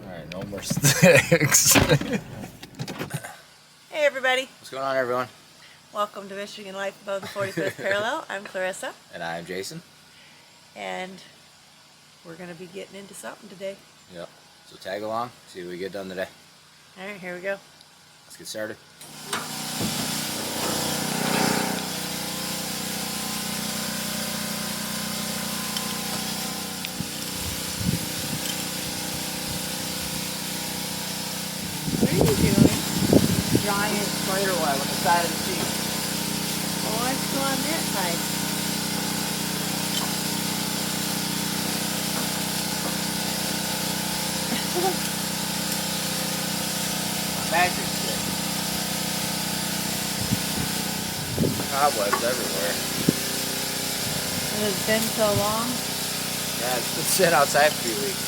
Alright, no more sticks. Hey everybody. What's going on, everyone? Welcome to Michigan Life Above the 45th Parallel. I'm Clarissa. And I'm Jason. And we're going to be getting into something today. Yep. So tag along, see what we get done today. Alright, here we go. Let's get started. What are you doing? Giant spider web on the side of the seat. Oh, I'm still on that side. My battery's sick. Cobwebs everywhere. It has been so long. Yeah, it's been sitting outside for a few weeks.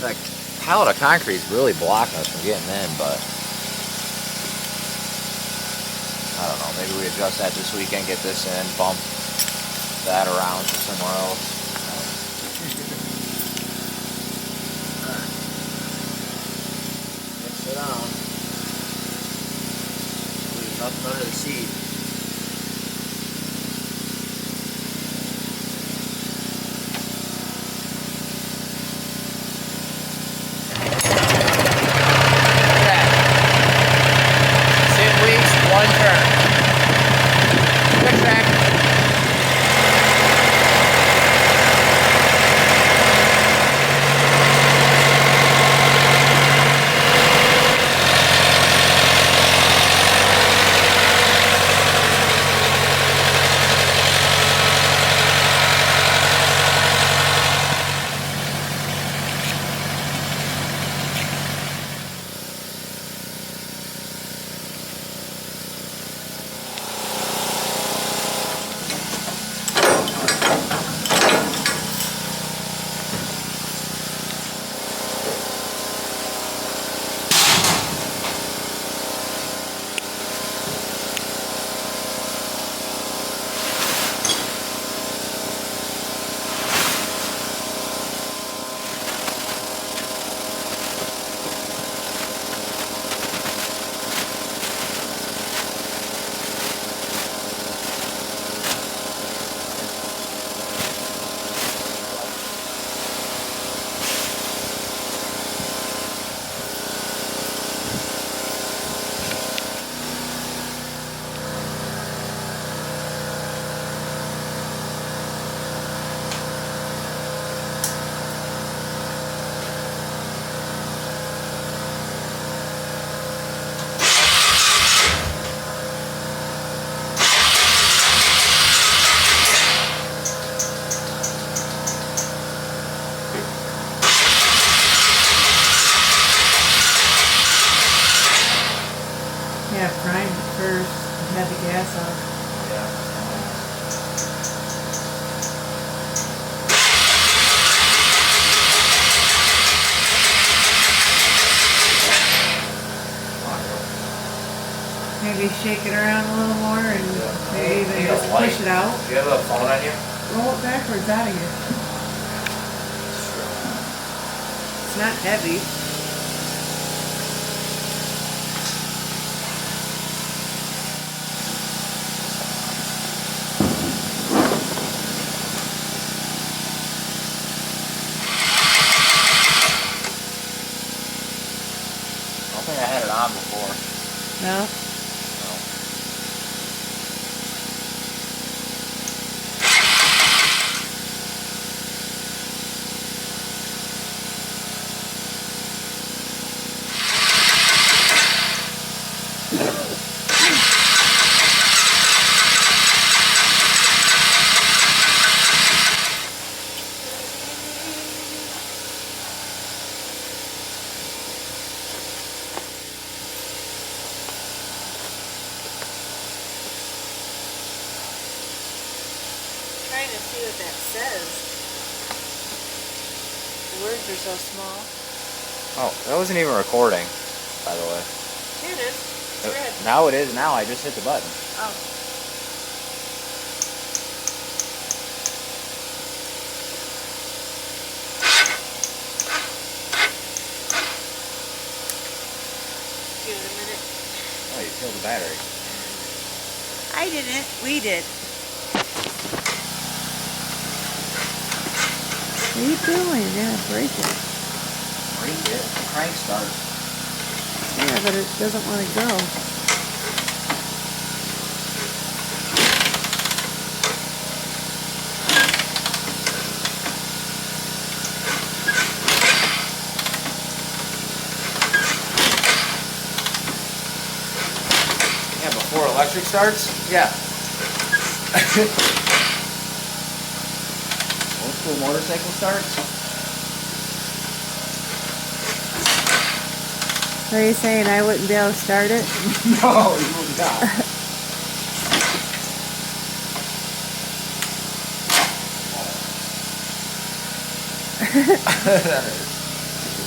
Like, pallet of concrete is really blocking us from getting in, but I don't know, maybe we adjust that this weekend, get this in, bump that around to somewhere else. Alright. Let's sit down. Leave nothing under the seat. One turn. Quick track. Yeah, prime first. Had the gas off. Maybe shake it around a little more and maybe even just push it out. Do you have a phone on you? Roll it backwards out of here. It's not heavy. I don't think I had it on before. No? trying to see what that says. The words are so small. Oh, that wasn't even recording, by the way. Yeah, it is. It's red. Now it is. Now I just hit the button. Oh. Give it a minute. Oh, you killed the battery. I didn't. We did. What are you doing? Yeah, break it. Break it. The crank starts. Yeah, but it doesn't want to go. Yeah, before electric starts? Yeah. Old school motorcycle starts? Are you saying I wouldn't be able to start it? No, you would not.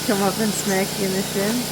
Come up and smack you in the shin?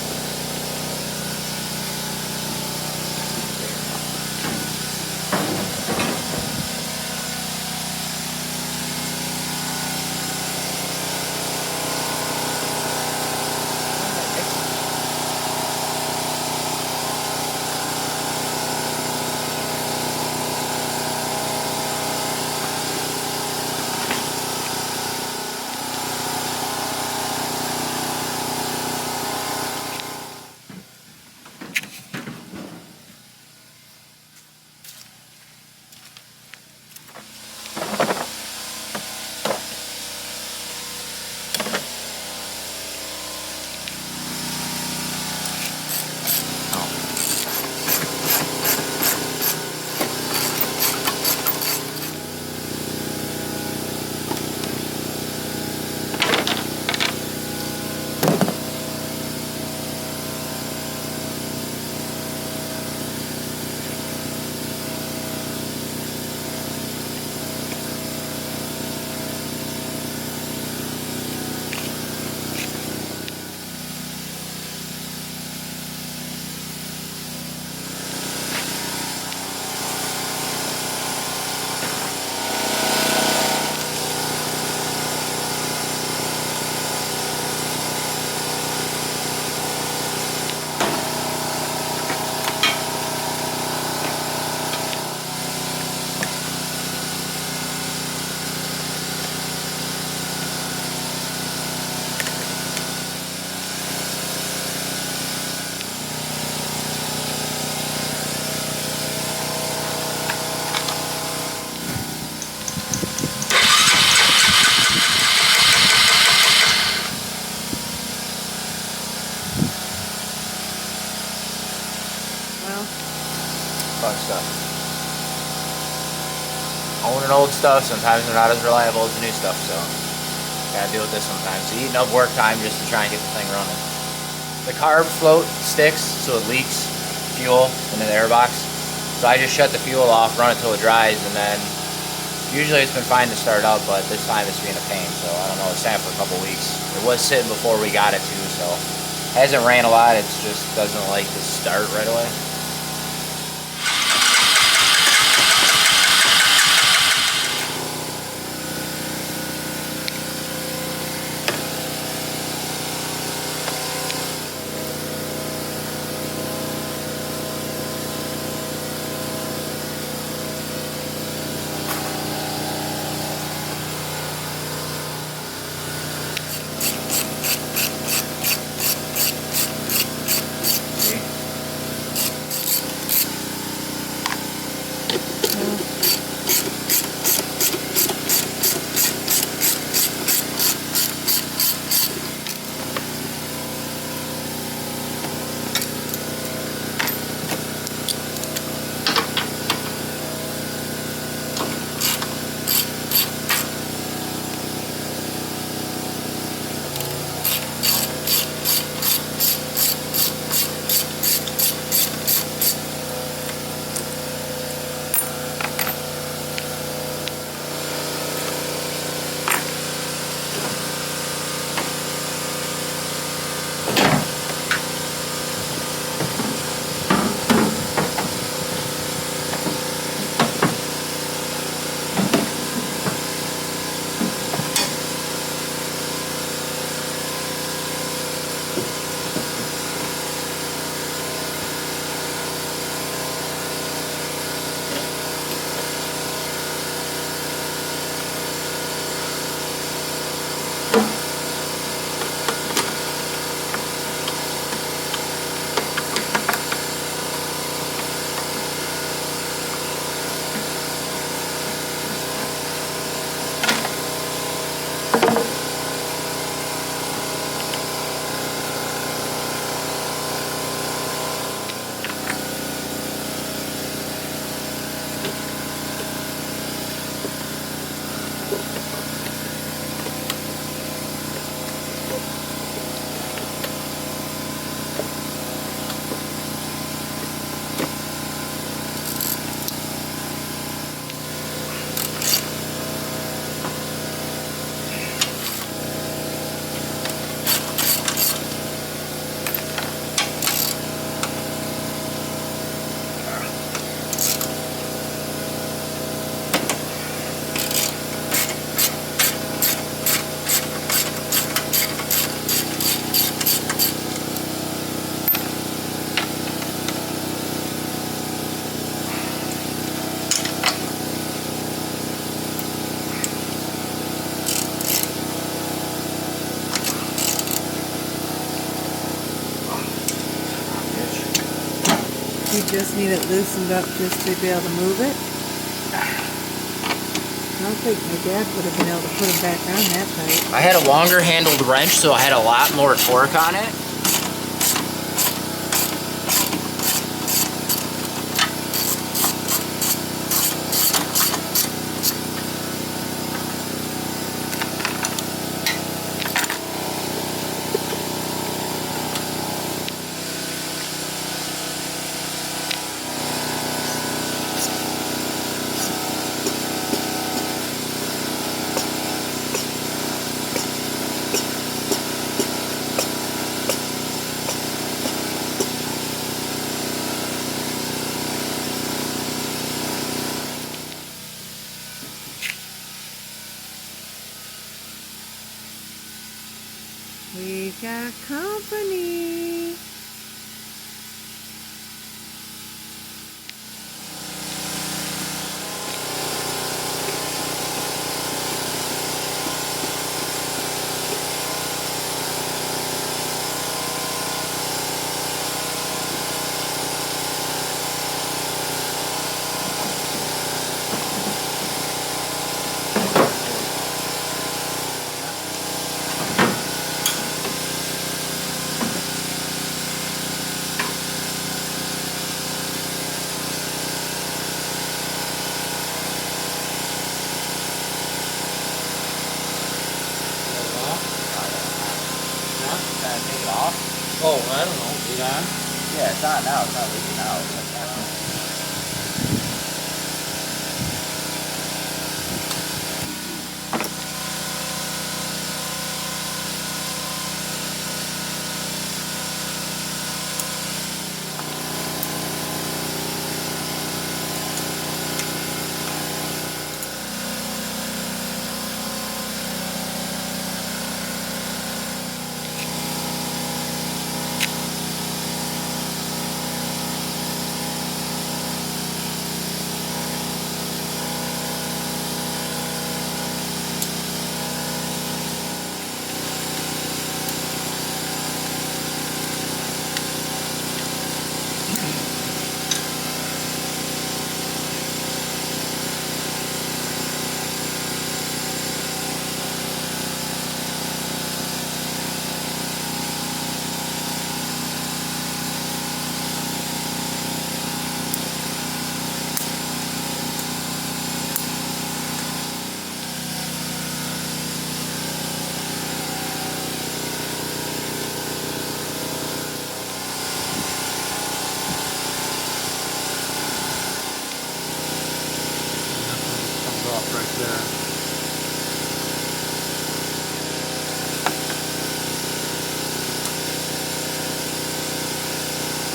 Fun stuff. Owning old stuff, sometimes they're not as reliable as the new stuff, so gotta deal with this sometimes. So eating up work time just to try and get the thing running. The carb float sticks, so it leaks fuel into the air box. So I just shut the fuel off, run it till it dries, and then usually it's been fine to start up, but this time it's being a pain, so I don't know, it's sat for a couple weeks. It was sitting before we got it too, so it hasn't ran a lot, it just doesn't like to start right away. You just need it loosened up just to be able to move it. I don't think my dad would have been able to put it back on that tight. I had a longer handled wrench, so I had a lot more torque on it. We got company. Take it off? Oh, I don't know. Is it on? Yeah, it's on now. It's not leaking out. Comes off right there.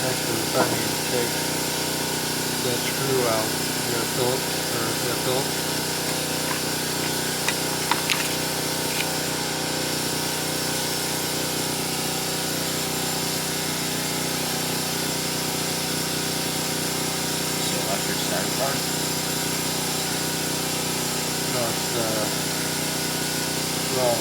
Actually, we probably need to take that screw out. You got Phillips, or is that Phillips? It's the electric start part. No, it's wrong.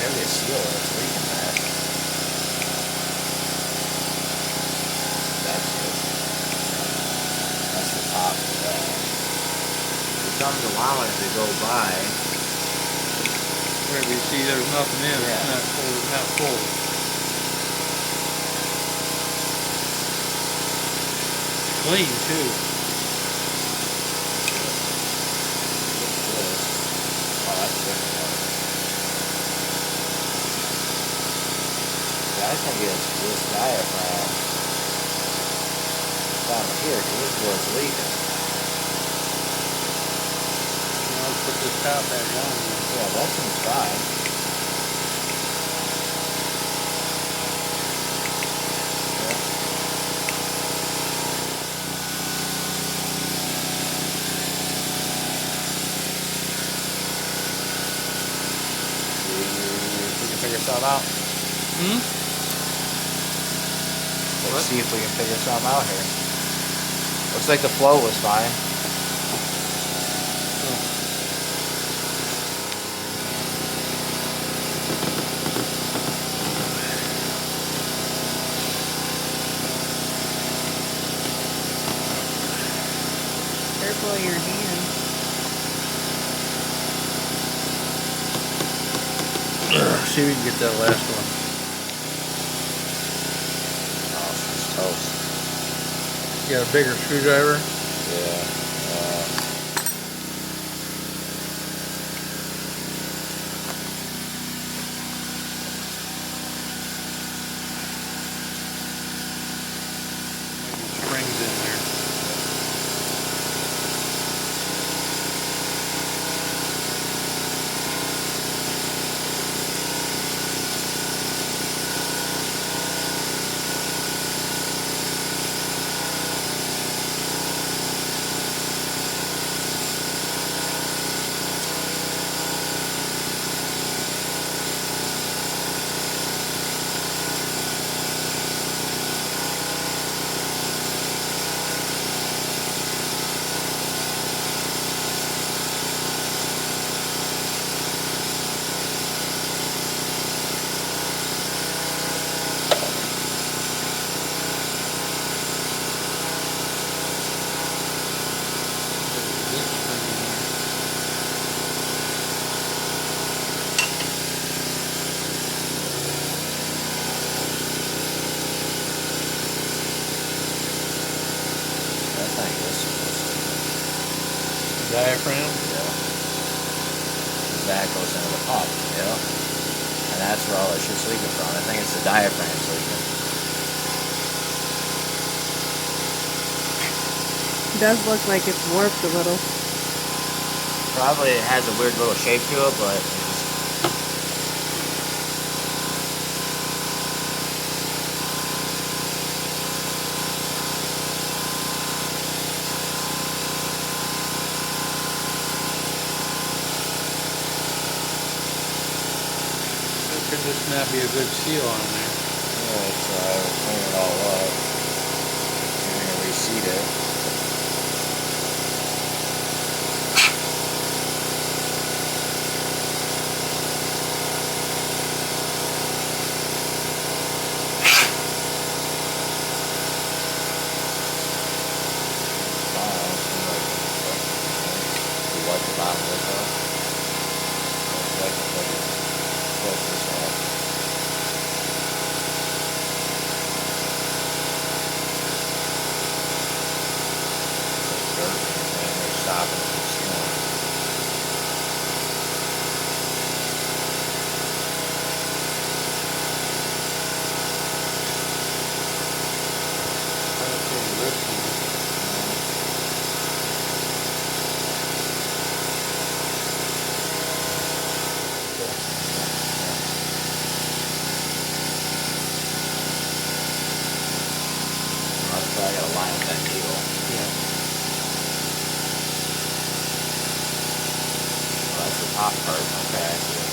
There'd be a seal that's leaking there. That's good. That's the top of that. Something's allowing it to go by. Wherever you see there's nothing in, Yeah. it's not full, it's not full. Clean too. Oh, that's different water. Yeah, I think it's this diaphragm down here, because this is where it's leaking. Now let's put this top back on. Yeah, that seems fine. We can figure something out. Let's see if we can figure something out here. Looks like the float was fine. Careful of your hand. See if we can get that last one. Oh, it's toast. You got a bigger screwdriver? Yeah. Maybe springs in there. Diaphragm? Yeah. That goes into the pump, you know? And that's where all that shit's leaking from. I think it's the diaphragm's leaking. It does look like it's warped a little. Probably it has a weird little shape to it, but it's just... Could this not be a good seal on there? Yeah, it's clean it all up. I'm gonna reseat it. Wipe the bottom of this off. Wipe the flip this off. It's dirt and they're stopping it from sealing. I gotta line up that needle. Yeah. Oh, that's the top part. Okay, I see it.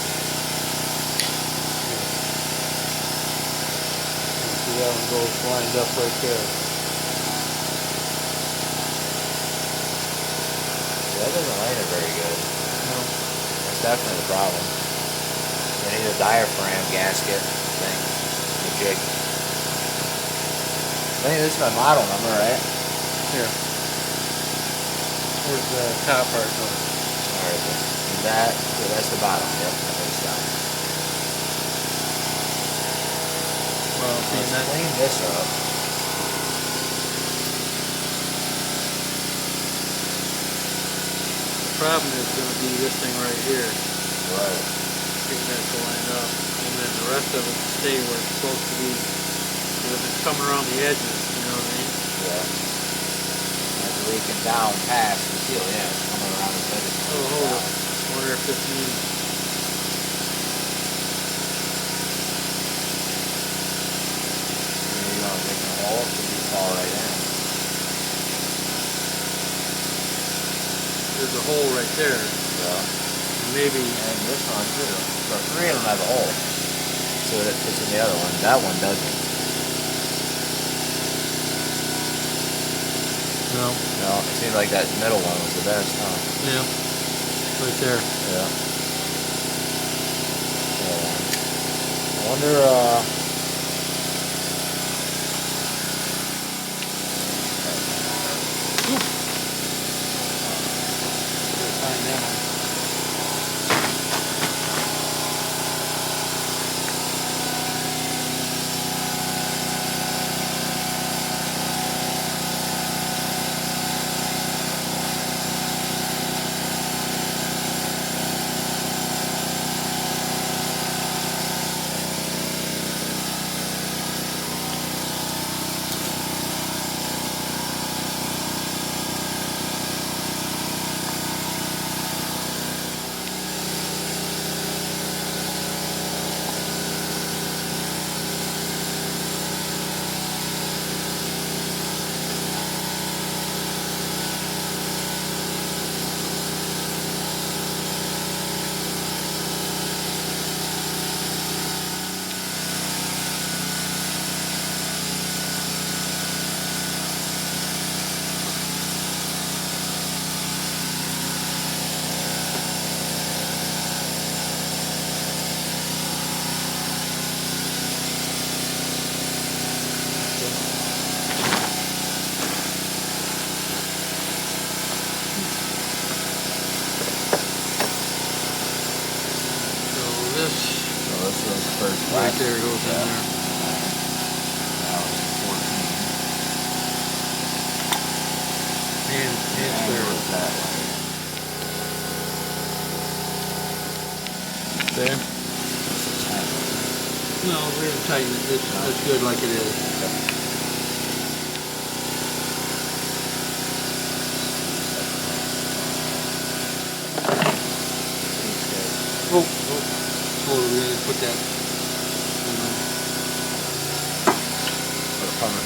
See that one goes lined up right there. Yeah, that doesn't line it very good. No. That's definitely the problem. We need a diaphragm gasket thing. The jig. I think this is my model number, right? Here. Where's the top part going? Alright, that's the bottom. Yep, that makes sense. Well, see, Let's that, clean this up. the problem is going to be this thing right here. Right. Getting that to line up. And then the rest of it to stay where it's supposed to be. Because if it's coming around the edges, you know what I mean? Yeah. It's leaking down past the seal. Yeah, it's coming around the edges. Oh, hold up. I wonder if this means... You know, making a hole, so you fall right in. There's a hole right there. Yeah. Maybe... And this one too. So 3 of them have a hole. So it fits in the other one. That one doesn't. No. No, it seems like that middle one was the best, huh? Yeah. Right there. Yeah. I wonder, Find that. This so this was first right class. there goes in there. Now it's 14. And Where there. was that one? There. That's a 10. No, we're gonna tighten it. That's good like it is. Oh, we're gonna put that. Put a plumber.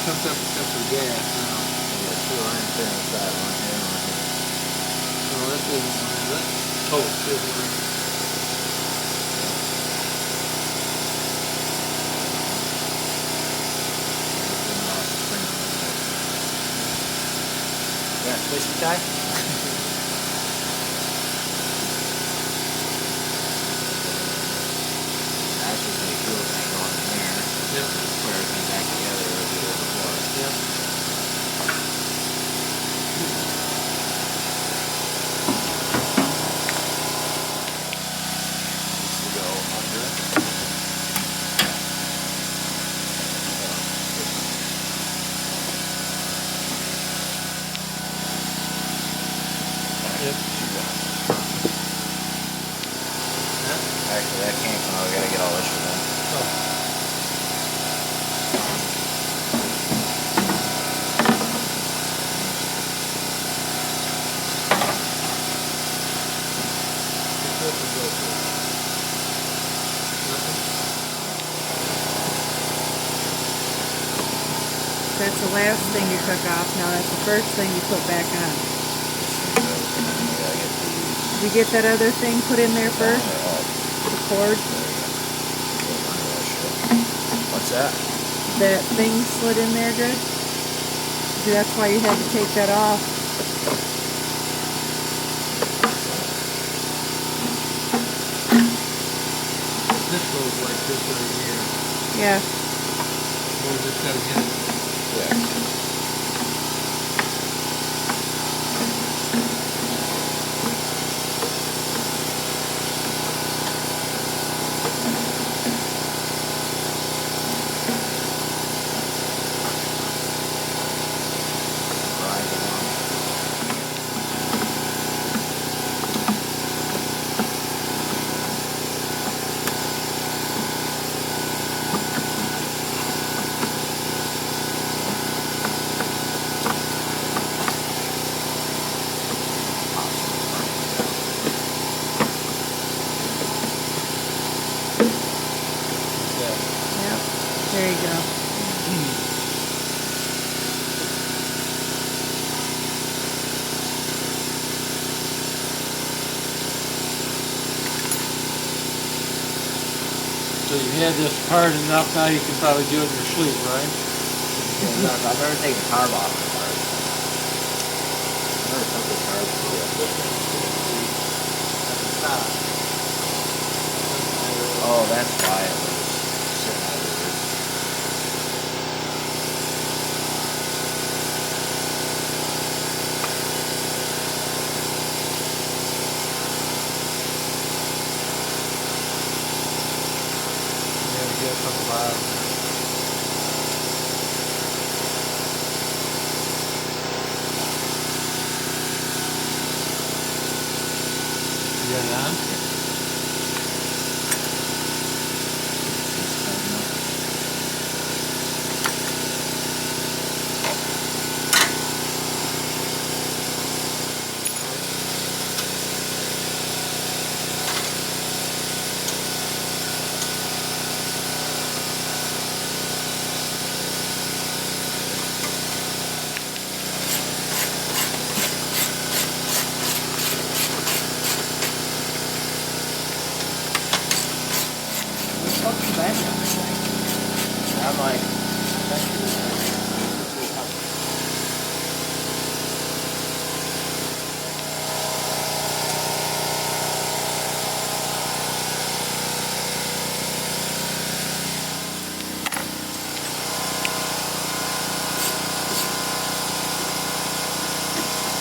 Comes up except for gas now. Yeah, 2 iron pins, that one here. No, that isn't one. That's toast, isn't it? Yeah, that twisty tie? That's just a fuel tank going in there. Yep. Put everything back together as we did before. Yep. Needs to go under. Yep. Actually, that can't come out. We gotta get all this shit in. Oh. That's the last thing you took off. Now that's the first thing you put back on. We gotta get these. Did you get that other thing put in there first? The cord? What's that? That thing slid in there good? See, that's why you had to take that off. This goes like this right here. Yeah. Goes this gotta get it. Yeah. Yep. There you go. So you had this hard enough, now you can probably do it in your sleep, right? I've never taken the carb off the cars. I've never took the carb. This thing seems to be at the top. Oh, that's why it was sitting over there. Yeah, to get it from the bottom. You got it on? Fucking bad on this thing. And I'm like, thank you.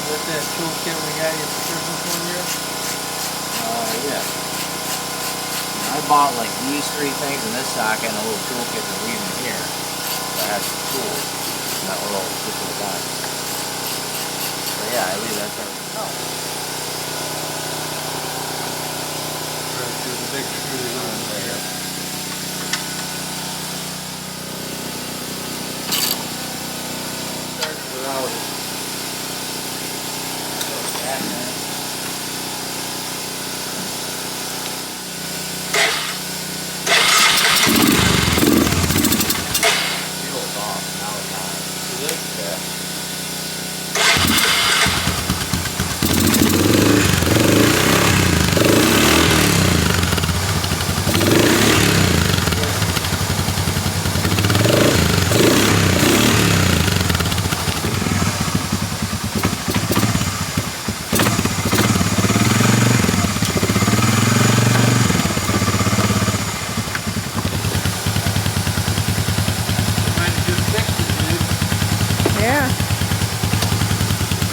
With that toolkit we got you for Christmas one year? Yeah. I bought like these three things in this socket and a little toolkit to leave in here. That has some tools in that little box. So yeah, I leave that there. Oh. Right, there's a big screw that goes in there. Starts without it.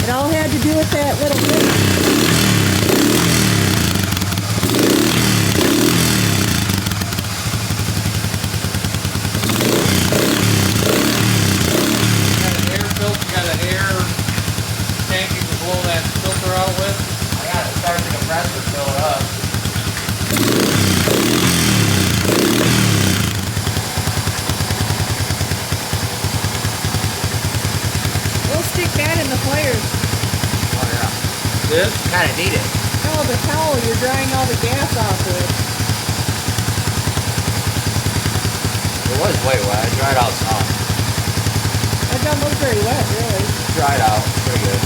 It all had to do with that little bit. Got an air tank you can blow that filter out with. I got to start the compressor, fill it up. We'll stick that in the fires. Oh yeah. This? Kind of need it. No, the towel you're drying all the gas off with. It was way wet. I dried out some. That don't look very wet, really. Dried out. Pretty good.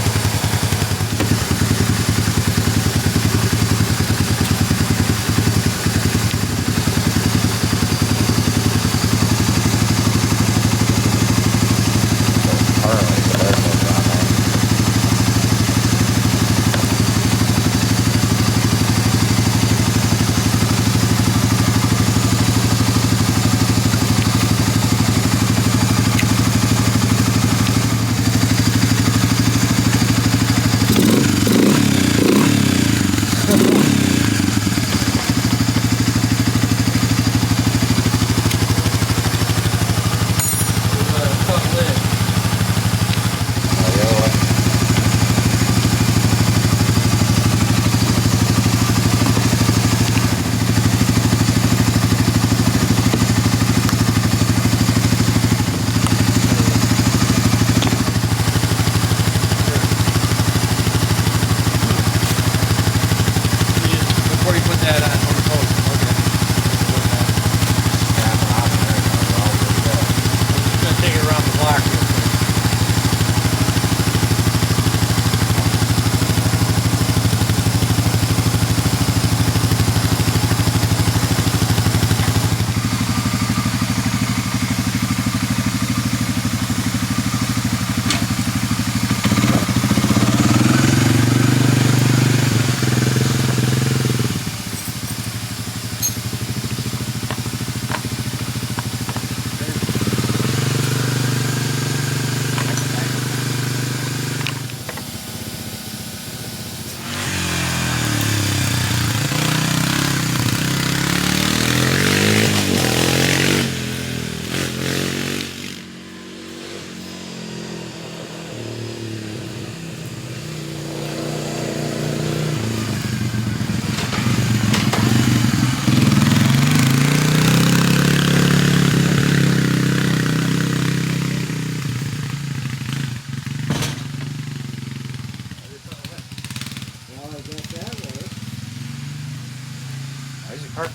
Where's your park?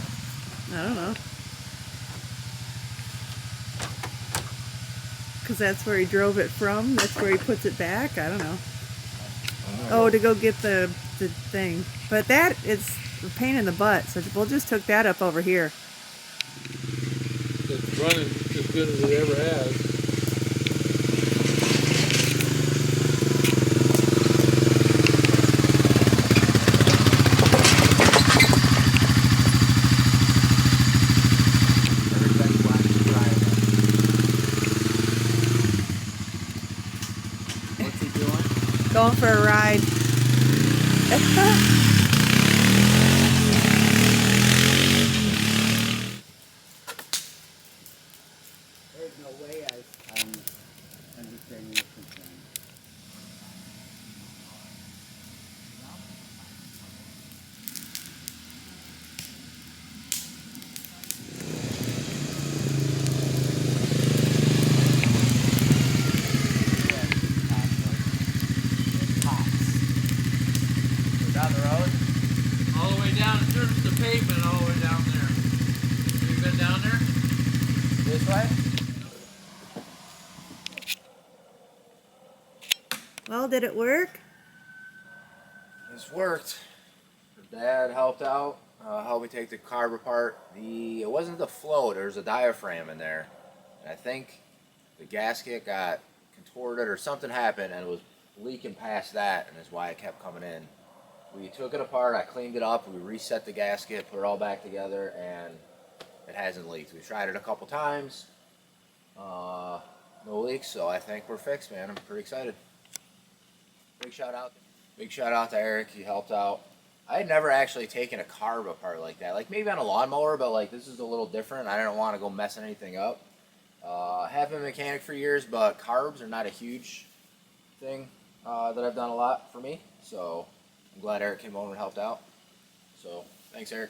I don't know. Because that's where he drove it from. That's where he puts it back. I don't know. Oh, to go get the thing. But that is a pain in the butt. So we'll just hook that up over here. It's running as good as it ever has. What's he doing? Going for a ride. There's no way I'm understanding your concern. Down the road? All the way down, in terms of the pavement, all the way down there. Have you been down there? This way? Well, did it work? This worked. Dad helped out, helped me take the carb apart. It wasn't the float, there was a diaphragm in there. And I think the gasket got contorted or something happened and it was leaking past that, and that's why it kept coming in. We took it apart, I cleaned it up, we reset the gasket, put it all back together, and it hasn't leaked. We tried it a couple times, no leaks, so I think we're fixed, man. I'm pretty excited. Big shout out to Eric. He helped out. I had never actually taken a carb apart like that. Like maybe on a lawnmower, but like this is a little different. I didn't want to go messing anything up. Have been a mechanic for years, but carbs are not a huge thing that I've done a lot for me. So I'm glad Eric came over and helped out. So thanks, Eric.